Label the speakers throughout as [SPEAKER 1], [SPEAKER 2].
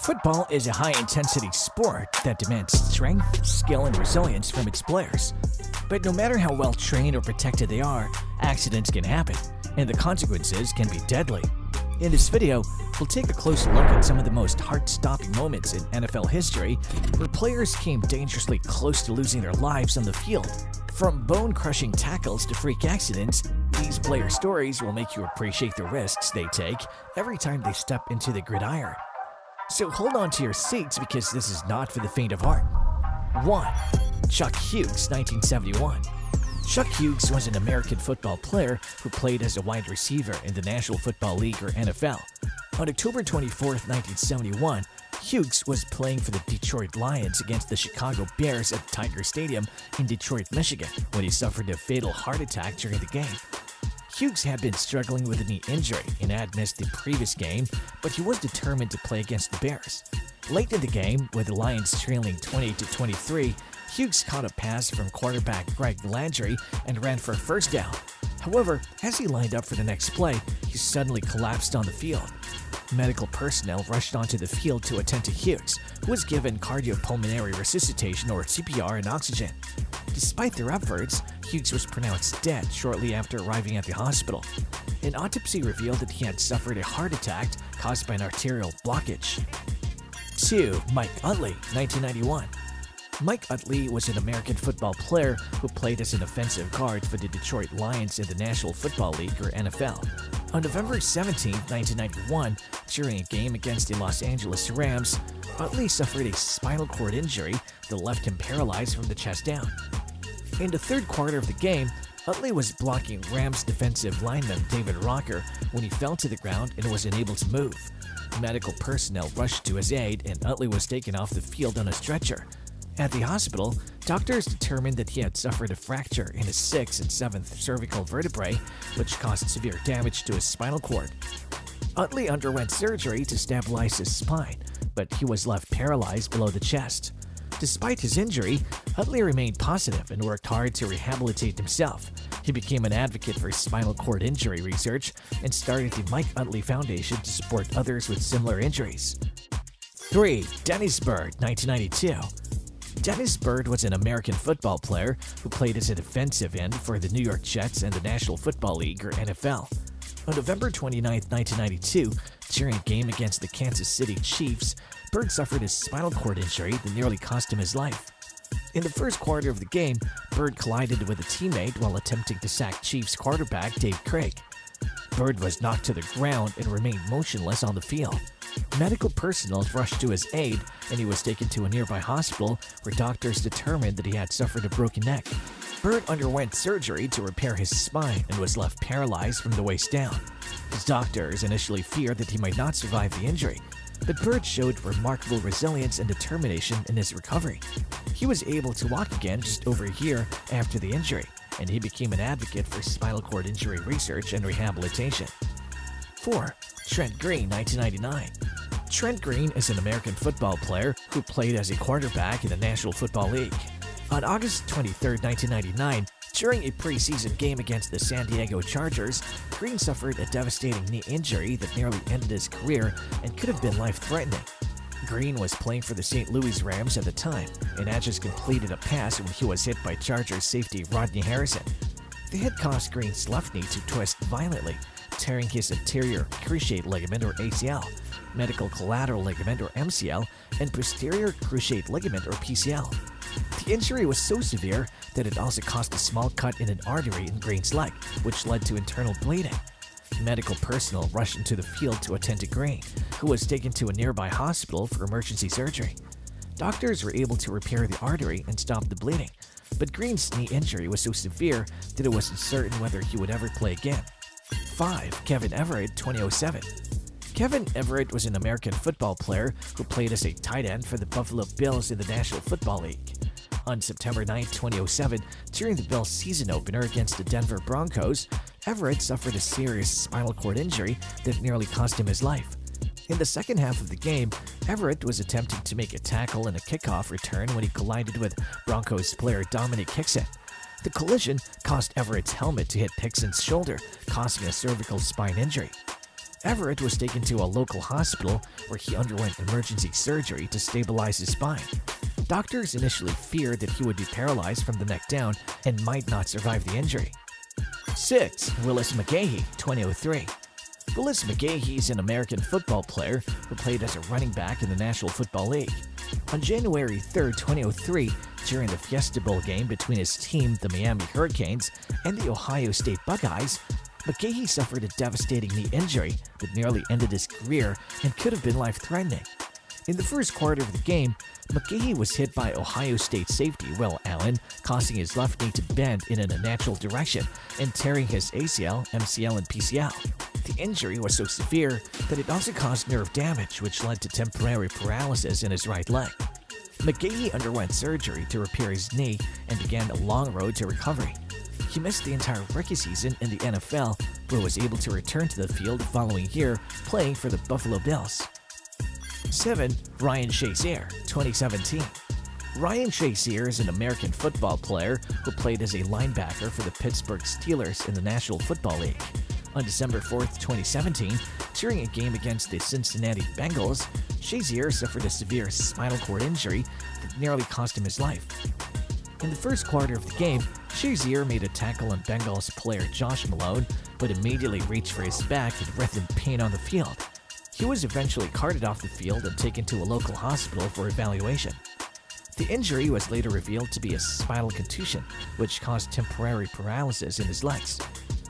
[SPEAKER 1] Football is a high-intensity sport that demands strength, skill, and resilience from its players. But no matter how well trained or protected they are, accidents can happen, and the consequences can be deadly. In this video, we'll take a closer look at some of the most heart-stopping moments in NFL history where players came dangerously close to losing their lives on the field. From bone-crushing tackles to freak accidents, these player stories will make you appreciate the risks they take every time they step into the gridiron. So hold on to your seats because this is not for the faint of heart. 1. Chuck Hughes, 1971. Chuck Hughes was an American football player who played as a wide receiver in the National Football League or NFL. On October 24, 1971, Hughes was playing for the Detroit Lions against the Chicago Bears at Tiger Stadium in Detroit, Michigan, when he suffered a fatal heart attack during the game. Hughes had been struggling with a knee injury and had missed the previous game, but he was determined to play against the Bears. Late in the game, with the Lions trailing 28-23, Hughes caught a pass from quarterback Greg Landry and ran for a first down. However, as he lined up for the next play, he suddenly collapsed on the field. Medical personnel rushed onto the field to attend to Hughes, who was given cardiopulmonary resuscitation or CPR and oxygen. Despite their efforts, Hughes was pronounced dead shortly after arriving at the hospital. An autopsy revealed that he had suffered a heart attack caused by an arterial blockage. 2. Mike Utley, 1991. Mike Utley was an American football player who played as an offensive guard for the Detroit Lions in the National Football League or NFL. On November 17, 1991, during a game against the Los Angeles Rams, Utley suffered a spinal cord injury that left him paralyzed from the chest down. In the third quarter of the game, Utley was blocking Rams defensive lineman David Rocker when he fell to the ground and was unable to move. Medical personnel rushed to his aid and Utley was taken off the field on a stretcher. At the hospital, doctors determined that he had suffered a fracture in his 6th and 7th cervical vertebrae, which caused severe damage to his spinal cord. Utley underwent surgery to stabilize his spine, but he was left paralyzed below the chest. Despite his injury, Utley remained positive and worked hard to rehabilitate himself. He became an advocate for spinal cord injury research and started the Mike Utley Foundation to support others with similar injuries. 3. Dennis Byrd, 1992. Dennis Byrd was an American football player who played as a defensive end for the New York Jets and the National Football League or NFL. On November 29, 1992, during a game against the Kansas City Chiefs, Byrd suffered a spinal cord injury that nearly cost him his life. In the first quarter of the game, Byrd collided with a teammate while attempting to sack Chiefs quarterback Dave Craig. Byrd was knocked to the ground and remained motionless on the field. Medical personnel rushed to his aid and he was taken to a nearby hospital where doctors determined that he had suffered a broken neck. Byrd underwent surgery to repair his spine and was left paralyzed from the waist down. His doctors initially feared that he might not survive the injury, but Byrd showed remarkable resilience and determination in his recovery. He was able to walk again just over a year after the injury, and he became an advocate for spinal cord injury research and rehabilitation. 4. Trent Green, 1999. Trent Green is an American football player who played as a quarterback in the National Football League. On August 23, 1999, during a preseason game against the San Diego Chargers, Green suffered a devastating knee injury that nearly ended his career and could have been life-threatening. Green was playing for the St. Louis Rams at the time and had just completed a pass when he was hit by Chargers safety Rodney Harrison. The hit caused Green's left knee to twist violently, tearing his anterior cruciate ligament or ACL, medial collateral ligament or MCL, and posterior cruciate ligament or PCL. The injury was so severe that it also caused a small cut in an artery in Green's leg, which led to internal bleeding. Medical personnel rushed into the field to attend to Green, who was taken to a nearby hospital for emergency surgery. Doctors were able to repair the artery and stop the bleeding, but Green's knee injury was so severe that it was uncertain whether he would ever play again. 5. Kevin Everett, 2007. Kevin Everett was an American football player who played as a tight end for the Buffalo Bills in the National Football League. On September 9, 2007, during the Bills' season opener against the Denver Broncos, Everett suffered a serious spinal cord injury that nearly cost him his life. In the second half of the game, Everett was attempting to make a tackle and a kickoff return when he collided with Broncos player Dominic Hickson. The collision caused Everett's helmet to hit Hickson's shoulder, causing a cervical spine injury. Everett was taken to a local hospital where he underwent emergency surgery to stabilize his spine. Doctors initially feared that he would be paralyzed from the neck down and might not survive the injury. 6. Willis McGhee, 2003. Willis McGhee is an American football player who played as a running back in the National Football League. On January 3, 2003, during the Fiesta Bowl game between his team, the Miami Hurricanes, and the Ohio State Buckeyes, McGhee suffered a devastating knee injury that nearly ended his career and could have been life-threatening. In the first quarter of the game, McGhee was hit by Ohio State safety Will Allen, causing his left knee to bend in an unnatural direction and tearing his ACL, MCL, and PCL. The injury was so severe that it also caused nerve damage, which led to temporary paralysis in his right leg. McGhee underwent surgery to repair his knee and began a long road to recovery. He missed the entire rookie season in the NFL, but was able to return to the field the following year, playing for the Buffalo Bills. 7. Ryan Shazier, 2017. Ryan Shazier is an American football player who played as a linebacker for the Pittsburgh Steelers in the National Football League. On December 4, 2017, during a game against the Cincinnati Bengals, Shazier suffered a severe spinal cord injury that nearly cost him his life. In the first quarter of the game, Shazier made a tackle on Bengals player Josh Malone, but immediately reached for his back and writhed in pain on the field. He was eventually carted off the field and taken to a local hospital for evaluation. The injury was later revealed to be a spinal contusion, which caused temporary paralysis in his legs.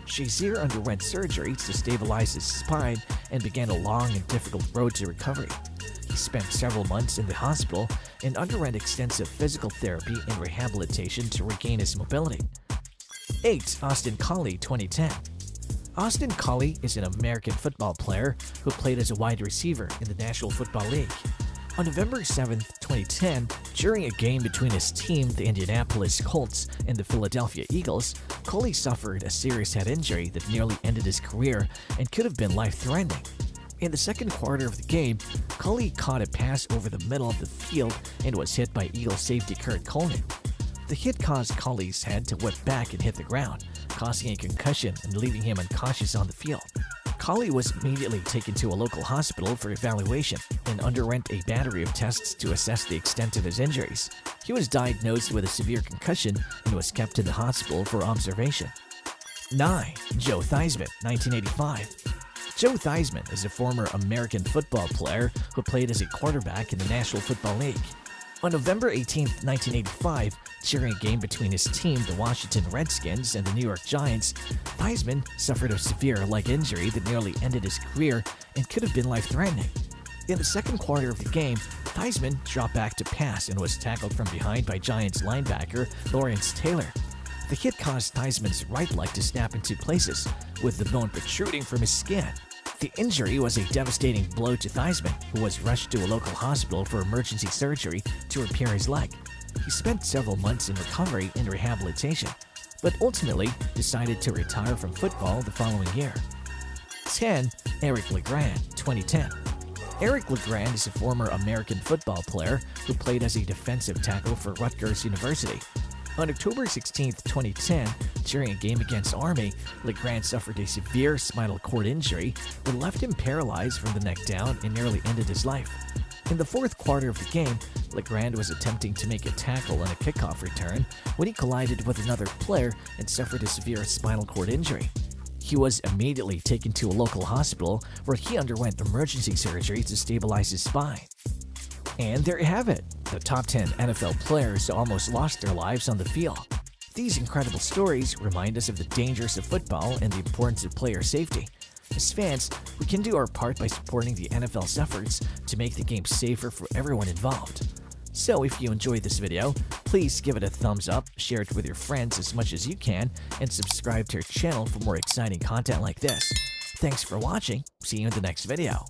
[SPEAKER 1] Shazier underwent surgery to stabilize his spine and began a long and difficult road to recovery. He spent several months in the hospital and underwent extensive physical therapy and rehabilitation to regain his mobility. 8. Austin Collie, 2010. Austin Collie is an American football player who played as a wide receiver in the National Football League. On November 7, 2010, during a game between his team, the Indianapolis Colts, and the Philadelphia Eagles, Collie suffered a serious head injury that nearly ended his career and could have been life-threatening. In the second quarter of the game, Collie caught a pass over the middle of the field and was hit by Eagles safety Kurt Coleman. The hit caused Collie's head to whip back and hit the ground, causing a concussion and leaving him unconscious on the field. Collie was immediately taken to a local hospital for evaluation and underwent a battery of tests to assess the extent of his injuries. He was diagnosed with a severe concussion and was kept in the hospital for observation. 9. Joe Theisman, 1985. Joe Theisman is a former American football player who played as a quarterback in the National Football League. On November 18, 1985, during a game between his team, the Washington Redskins, and the New York Giants, Theisman suffered a severe leg injury that nearly ended his career and could have been life-threatening. In the second quarter of the game, Theisman dropped back to pass and was tackled from behind by Giants linebacker Lawrence Taylor. The hit caused Theisman's right leg to snap in two places, with the bone protruding from his skin. The injury was a devastating blow to Theisman, who was rushed to a local hospital for emergency surgery to repair his leg. He spent several months in recovery and rehabilitation, but ultimately decided to retire from football the following year. 10. Eric Legrand, 2010. Eric Legrand is a former American football player who played as a defensive tackle for Rutgers University. On October 16, 2010, during a game against Army, Legrand suffered a severe spinal cord injury that left him paralyzed from the neck down and nearly ended his life. In the fourth quarter of the game, Legrand was attempting to make a tackle on a kickoff return when he collided with another player and suffered a severe spinal cord injury. He was immediately taken to a local hospital where he underwent emergency surgery to stabilize his spine. And there you have it, the top 10 NFL players who almost lost their lives on the field. These incredible stories remind us of the dangers of football and the importance of player safety. As fans, we can do our part by supporting the NFL's efforts to make the game safer for everyone involved. So if you enjoyed this video, please give it a thumbs up, share it with your friends as much as you can, and subscribe to our channel for more exciting content like this. Thanks for watching. See you in the next video.